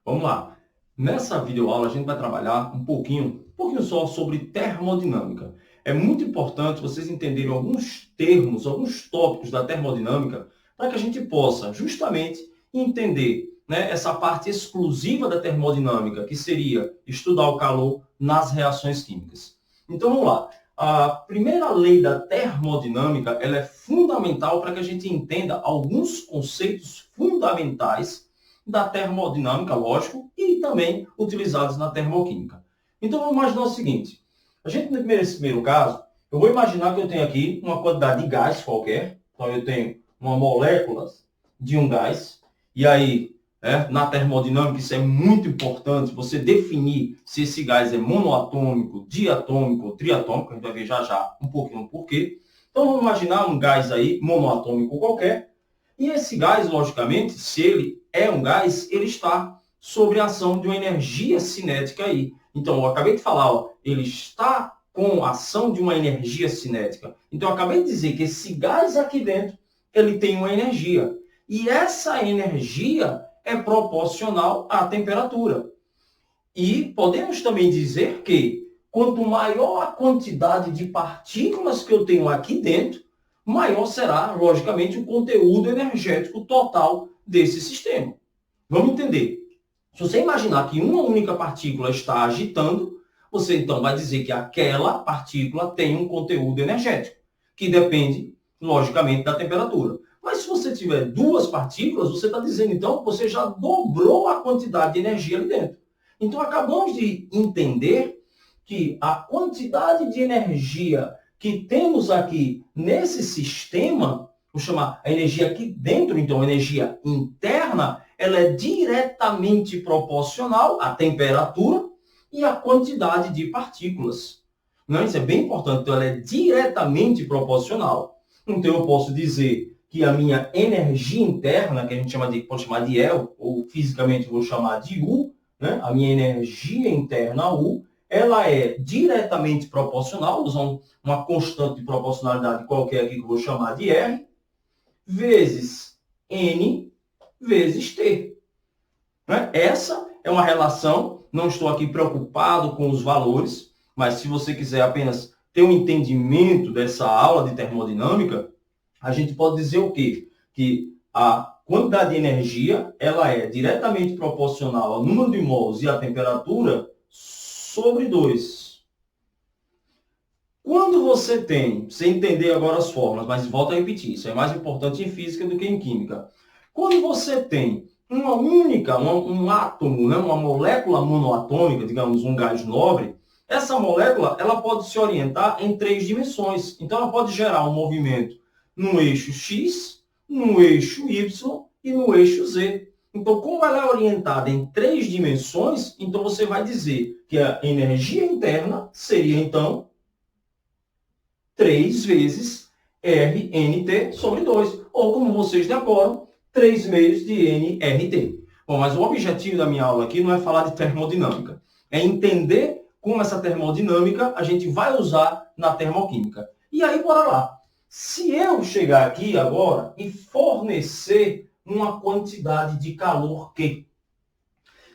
Vamos lá. Nessa videoaula a gente vai trabalhar um pouquinho só sobre termodinâmica. É muito importante vocês entenderem alguns termos, alguns tópicos da termodinâmica, para que a gente possa justamente entender, né, essa parte exclusiva da termodinâmica, que seria estudar o calor nas reações químicas. Então vamos lá. A primeira lei da termodinâmica, ela é fundamental para que a gente entenda alguns conceitos fundamentais da termodinâmica, lógico, e também utilizados na termoquímica. Então, vamos imaginar o seguinte. Nesse primeiro caso, eu vou imaginar que eu tenho aqui uma quantidade de gás qualquer. Então, eu tenho uma molécula de um gás. E aí, na termodinâmica, isso é muito importante, você definir se esse gás é monoatômico, diatômico ou triatômico. A gente vai ver já já um pouquinho o porquê. Então, vamos imaginar um gás aí, monoatômico qualquer. E esse gás, logicamente, se ele é um gás, ele está sob a ação de uma energia cinética aí. Então, eu acabei de falar, ó, ele está com a ação de uma energia cinética. Então, eu acabei de dizer que esse gás aqui dentro, ele tem uma energia. E essa energia é proporcional à temperatura. E podemos também dizer que quanto maior a quantidade de partículas que eu tenho aqui dentro, maior será, logicamente, o conteúdo energético total desse sistema. Vamos entender. Se você imaginar que uma única partícula está agitando, você então vai dizer que aquela partícula tem um conteúdo energético, que depende, logicamente, da temperatura. Mas se você tiver duas partículas, você está dizendo, então, que você já dobrou a quantidade de energia ali dentro. Então, acabamos de entender que a quantidade de energia que temos aqui nesse sistema, vou chamar a energia aqui dentro, então, a energia interna, ela é diretamente proporcional à temperatura e à quantidade de partículas. Não, isso é bem importante. Então, ela é diretamente proporcional. Então, eu posso dizer que a minha energia interna, que a gente pode chamar de E, ou fisicamente vou chamar de U, né? A minha energia interna, U, ela é diretamente proporcional, usando uma constante de proporcionalidade qualquer aqui que eu vou chamar de R, vezes N vezes T. Né? Essa é uma relação, não estou aqui preocupado com os valores, mas se você quiser apenas ter um entendimento dessa aula de termodinâmica, a gente pode dizer o quê? Que a quantidade de energia ela é diretamente proporcional ao número de mols e à temperatura sobre 2. Quando você entender agora as fórmulas, mas volto a repetir, isso é mais importante em física do que em química. Quando você tem uma única, um átomo, né, uma molécula monoatômica, digamos, um gás nobre, essa molécula ela pode se orientar em 3 dimensões. Então, ela pode gerar um movimento no eixo X, no eixo Y e no eixo Z. Então, como ela é orientada em 3 dimensões, então você vai dizer que a energia interna seria, então, 3 vezes RNT sobre 2. Ou, como vocês decoram, 3 meios de nRT. Bom, mas o objetivo da minha aula aqui não é falar de termodinâmica. É entender como essa termodinâmica a gente vai usar na termoquímica. E aí, bora lá. Se eu chegar aqui agora e fornecer uma quantidade de calor Q.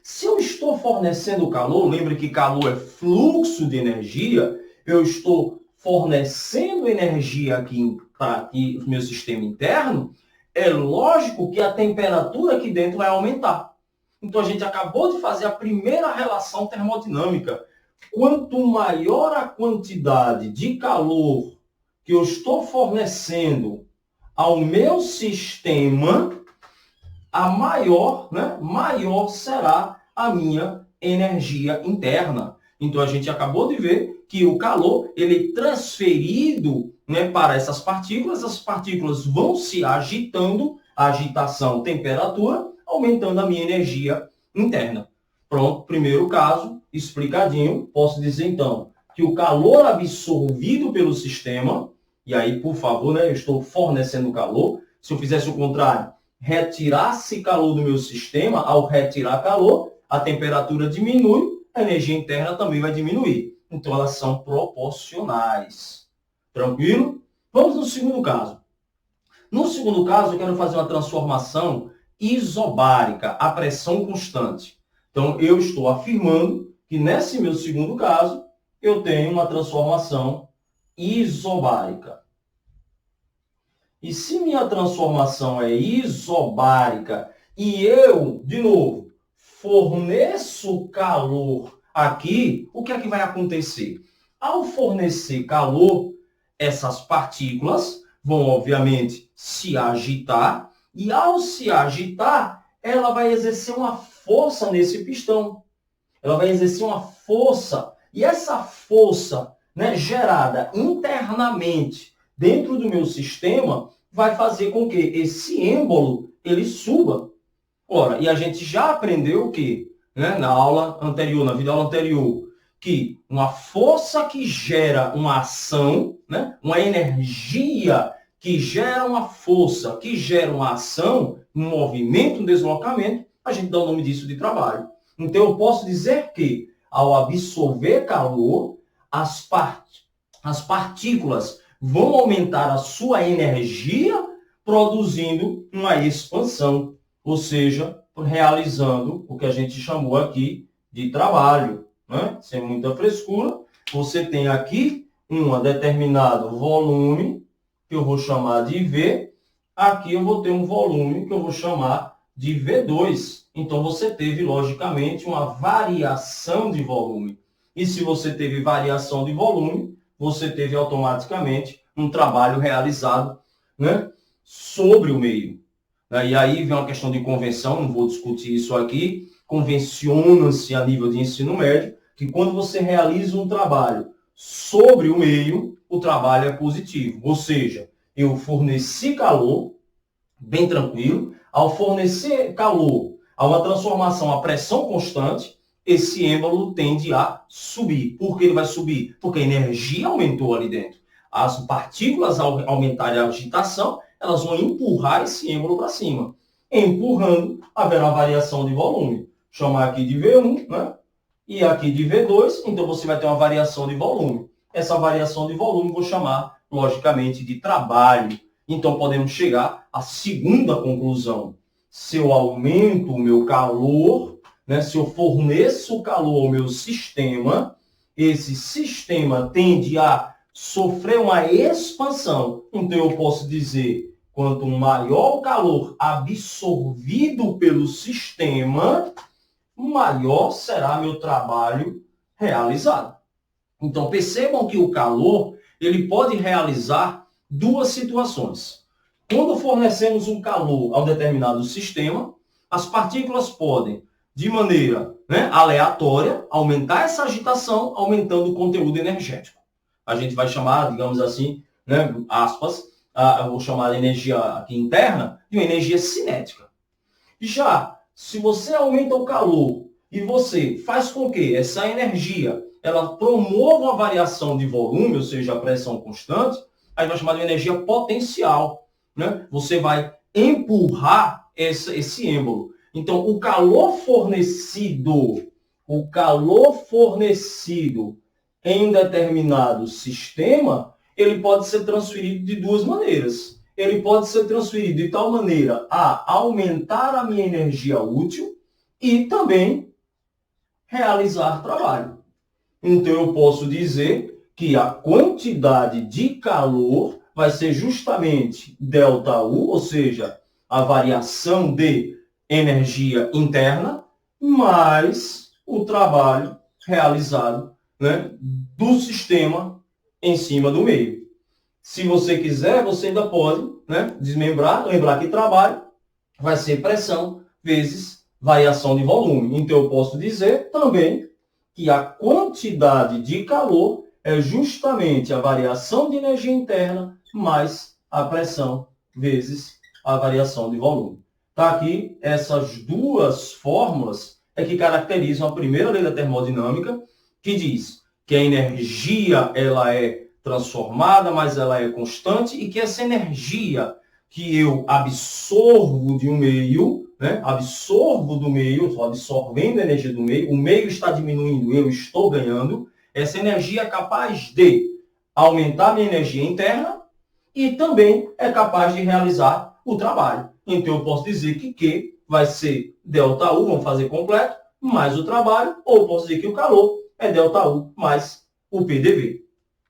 Se eu estou fornecendo calor, lembre que calor é fluxo de energia, eu estou fornecendo energia aqui para o meu sistema interno, é lógico que a temperatura aqui dentro vai aumentar. Então, a gente acabou de fazer a primeira relação termodinâmica. Quanto maior a quantidade de calor que eu estou fornecendo ao meu sistema, a maior será a minha energia interna. Então, a gente acabou de ver que o calor ele é transferido, né, para essas partículas vão se agitando, agitação, temperatura, aumentando a minha energia interna. Pronto, primeiro caso, explicadinho. Posso dizer, então, que o calor absorvido pelo sistema, e aí, por favor, né, eu estou fornecendo calor. Se eu fizesse o contrário, retirasse calor do meu sistema, ao retirar calor, a temperatura diminui, a energia interna também vai diminuir. Então, elas são proporcionais. Tranquilo? Vamos no segundo caso. No segundo caso, eu quero fazer uma transformação isobárica, a pressão constante. Então, eu estou afirmando que nesse meu segundo caso, eu tenho uma transformação isobárica. E se minha transformação é isobárica e eu, de novo, forneço calor aqui, o que é que vai acontecer? Ao fornecer calor, essas partículas vão, obviamente, se agitar, e ao se agitar, ela vai exercer uma força nesse pistão. Ela vai exercer uma força, e essa força, né, gerada internamente dentro do meu sistema vai fazer com que esse êmbolo ele suba. Ora, e a gente já aprendeu que, né, na aula anterior, na videoaula anterior, que uma força que gera uma ação, né, uma energia que gera uma força, que gera uma ação, um movimento, um deslocamento, a gente dá o nome disso de trabalho. Então, eu posso dizer que, ao absorver calor, as partículas vão aumentar a sua energia, produzindo uma expansão, ou seja, realizando o que a gente chamou aqui de trabalho, né? Sem muita frescura, você tem aqui um determinado volume, que eu vou chamar de V, aqui eu vou ter um volume que eu vou chamar de V2. Então, você teve, logicamente, uma variação de volume. E se você teve variação de volume, você teve automaticamente um trabalho realizado, né, sobre o meio. E aí vem uma questão de convenção, não vou discutir isso aqui. Convenciona-se a nível de ensino médio que quando você realiza um trabalho sobre o meio, o trabalho é positivo. Ou seja, eu forneci calor, bem tranquilo. Ao fornecer calor a uma transformação a pressão constante, esse êmbolo tende a subir. Por que ele vai subir? Porque a energia aumentou ali dentro. As partículas, ao aumentarem a agitação, elas vão empurrar esse êmbolo para cima. Empurrando, haverá variação de volume. Chamar aqui de V1, né? E aqui de V2, então você vai ter uma variação de volume. Essa variação de volume vou chamar, logicamente, de trabalho. Então, podemos chegar à segunda conclusão. Se eu aumento o meu calor, né, se eu forneço calor ao meu sistema, esse sistema tende a sofrer uma expansão. Então, eu posso dizer, quanto maior o calor absorvido pelo sistema, maior será meu trabalho realizado. Então, percebam que o calor ele pode realizar duas situações. Quando fornecemos um calor a um determinado sistema, as partículas podem, de maneira, né, aleatória, aumentar essa agitação, aumentando o conteúdo energético. A gente vai chamar, digamos assim, né, aspas, eu vou chamar a energia aqui interna de uma energia cinética. Já, se você aumenta o calor e você faz com que essa energia ela promova uma variação de volume, ou seja, a pressão constante, aí vai chamar de energia potencial, né? Você vai empurrar esse êmbolo. Então, o calor fornecido em determinado sistema, ele pode ser transferido de duas maneiras. Ele pode ser transferido de tal maneira a aumentar a minha energia útil e também realizar trabalho. Então, eu posso dizer que a quantidade de calor vai ser justamente ΔU, ou seja, a variação de energia interna, mais o trabalho realizado, né, do sistema em cima do meio. Se você quiser, você ainda pode, né, desmembrar, lembrar que trabalho vai ser pressão vezes variação de volume. Então, eu posso dizer também que a quantidade de calor é justamente a variação de energia interna mais a pressão vezes a variação de volume. Tá aqui, essas duas fórmulas é que caracterizam a primeira lei da termodinâmica, que diz que a energia ela é transformada, mas ela é constante, e que essa energia que eu absorvo de um meio, né, absorvo do meio, estou absorvendo a energia do meio, o meio está diminuindo, eu estou ganhando, essa energia é capaz de aumentar minha energia interna e também é capaz de realizar o trabalho. Então, eu posso dizer que Q vai ser ΔU, vamos fazer completo, mais o trabalho, ou eu posso dizer que o calor é ΔU mais o PDV.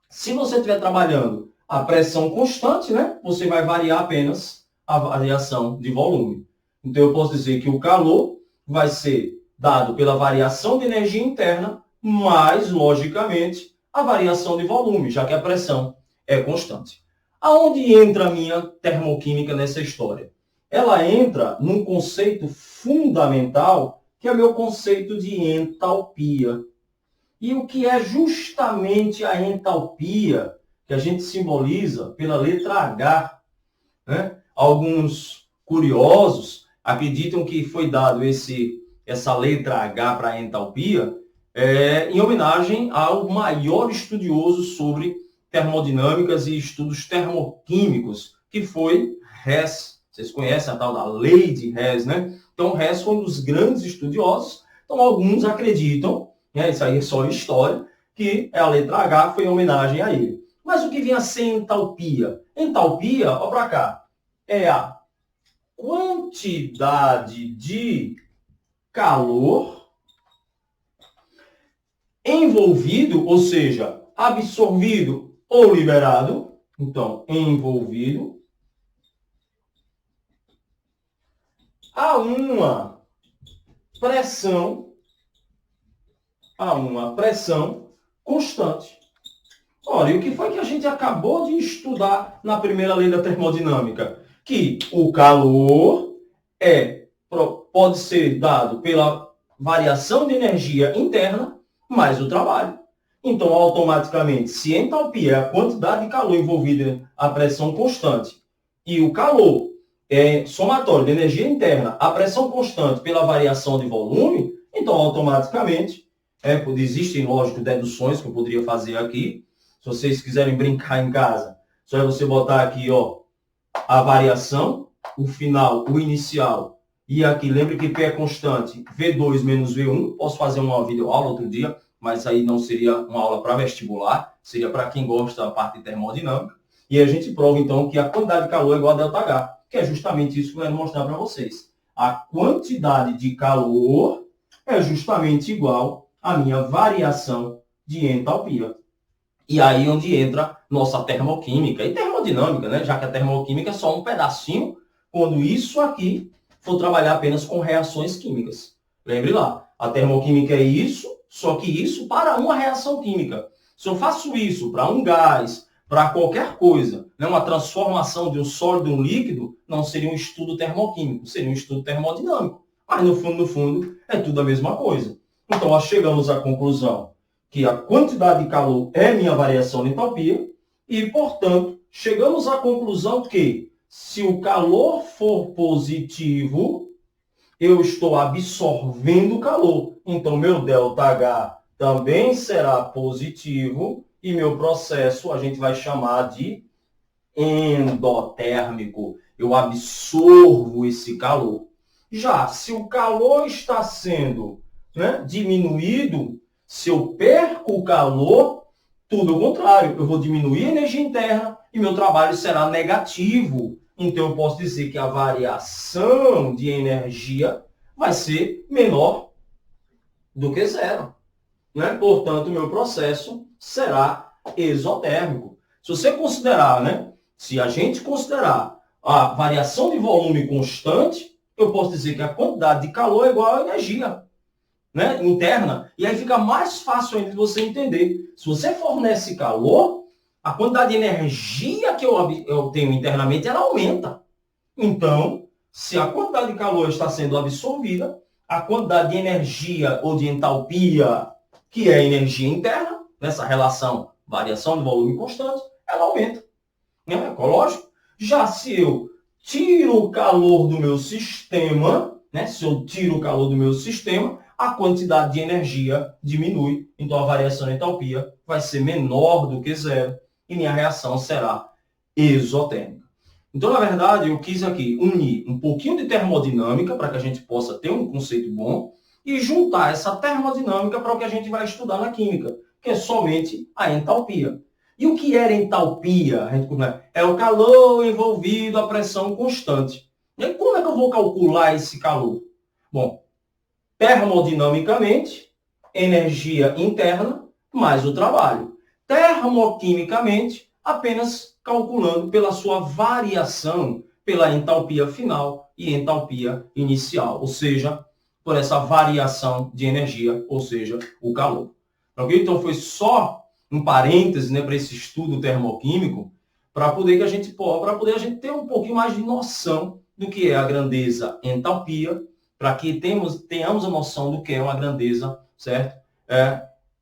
Se você estiver trabalhando a pressão constante, né, você vai variar apenas a variação de volume. Então, eu posso dizer que o calor vai ser dado pela variação de energia interna, mais, logicamente, a variação de volume, já que a pressão é constante. Aonde entra a minha termoquímica nessa história? Ela entra num conceito fundamental, que é o meu conceito de entalpia. E o que é justamente a entalpia, que a gente simboliza pela letra H, né? Alguns curiosos acreditam que foi dado essa letra H para a entalpia em homenagem ao maior estudioso sobre termodinâmicas e estudos termoquímicos, que foi Hess. Vocês conhecem a tal da lei de Hess, né? Então, Hess foi um dos grandes estudiosos. Então, alguns acreditam, né, isso aí é só história, que a letra H foi em homenagem a ele. Mas o que vem a ser entalpia? Entalpia, ó para cá, é a quantidade de calor envolvido, ou seja, absorvido ou liberado. Então, envolvido a uma pressão constante. Olha, e o que foi que a gente acabou de estudar na primeira lei da termodinâmica? Que o calor pode ser dado pela variação de energia interna mais o trabalho. Então, automaticamente, se a entalpia é a quantidade de calor envolvida a pressão constante e o calor é somatório de energia interna, a pressão constante pela variação de volume, então, automaticamente, existem, lógico, deduções que eu poderia fazer aqui. Se vocês quiserem brincar em casa, só é você botar aqui, ó, a variação, o final, o inicial, e aqui, lembre que P é constante, V2 menos V1. Posso fazer uma videoaula outro dia, mas aí não seria uma aula para vestibular, seria para quem gosta da parte de termodinâmica. E a gente prova, então, que a quantidade de calor é igual a ΔH, que é justamente isso que eu quero mostrar para vocês. A quantidade de calor é justamente igual à minha variação de entalpia. E aí onde entra nossa termoquímica e termodinâmica, né? Já que a termoquímica é só um pedacinho, quando isso aqui for trabalhar apenas com reações químicas. Lembre lá, a termoquímica é isso, só que isso para uma reação química. Se eu faço isso para um gás, para qualquer coisa, né? Uma transformação de um sólido em um líquido, não seria um estudo termoquímico, seria um estudo termodinâmico. Mas no fundo, é tudo a mesma coisa. Então, nós chegamos à conclusão que a quantidade de calor é minha variação de entalpia e, portanto, chegamos à conclusão que, se o calor for positivo, eu estou absorvendo calor. Então, meu ΔH também será positivo e meu processo a gente vai chamar de endotérmico. Eu absorvo esse calor. Já, se o calor está sendo, né, diminuído, se eu perco o calor, tudo ao contrário. Eu vou diminuir a energia interna e meu trabalho será negativo. Então, eu posso dizer que a variação de energia vai ser menor do que zero, né? Portanto, o meu processo será exotérmico. Se você considerar, né? Se a gente considerar a variação de volume constante, eu posso dizer que a quantidade de calor é igual à energia, né, interna, e aí fica mais fácil ainda de você entender. Se você fornece calor, a quantidade de energia que eu tenho internamente, ela aumenta. Então, se a quantidade de calor está sendo absorvida, a quantidade de energia ou de entalpia, que é a energia interna, nessa relação variação de volume constante, ela aumenta. Né? Lógico. Já se eu tiro o calor do meu sistema, né, se eu tiro o calor do meu sistema, a quantidade de energia diminui, então a variação de entalpia vai ser menor do que zero e minha reação será exotérmica. Então, na verdade, eu quis aqui unir um pouquinho de termodinâmica para que a gente possa ter um conceito bom e juntar essa termodinâmica para o que a gente vai estudar na química, que é somente a entalpia. E o que era entalpia? É o calor envolvido a pressão constante. E aí, como é que eu vou calcular esse calor? Bom, Termodinamicamente, energia interna mais o trabalho. Termoquimicamente, apenas calculando pela sua variação, pela entalpia final e entalpia inicial, ou seja, por essa variação de energia, ou seja, o calor. Ok? Então, foi só um parêntese, né, para esse estudo termoquímico, para poder a gente ter um pouquinho mais de noção do que é a grandeza entalpia, para que tenhamos a noção do que é uma grandeza, certo?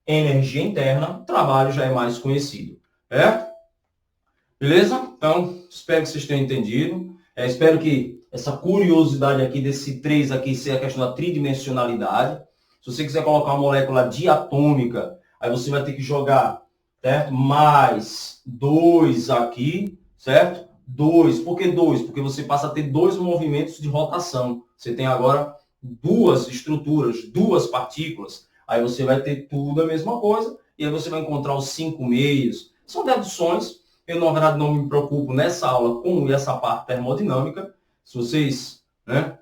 Energia interna, trabalho já é mais conhecido, certo? Beleza? Então, espero que vocês tenham entendido. Espero que essa curiosidade aqui desse 3 aqui seja a questão da tridimensionalidade. Se você quiser colocar uma molécula diatômica, aí você vai ter que jogar, certo? Mais 2 aqui, certo? 2. Por que 2? Porque você passa a ter 2 movimentos de rotação. Você tem agora 2 estruturas, 2 partículas. Aí você vai ter tudo a mesma coisa. E aí você vai encontrar os 5 meios. São deduções. Eu, na verdade, não me preocupo nessa aula com essa parte termodinâmica. Se vocês, né,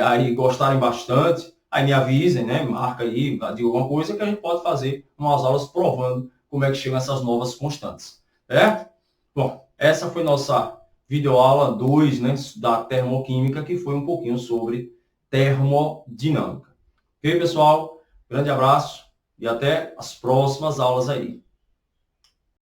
aí gostarem bastante, aí me avisem, né, marca aí de alguma coisa que a gente pode fazer umas aulas provando como é que chegam essas novas constantes. Certo? Bom, essa foi nossa videoaula 2, né, da termoquímica, que foi um pouquinho sobre termodinâmica. Ok, pessoal? Grande abraço e até as próximas aulas aí.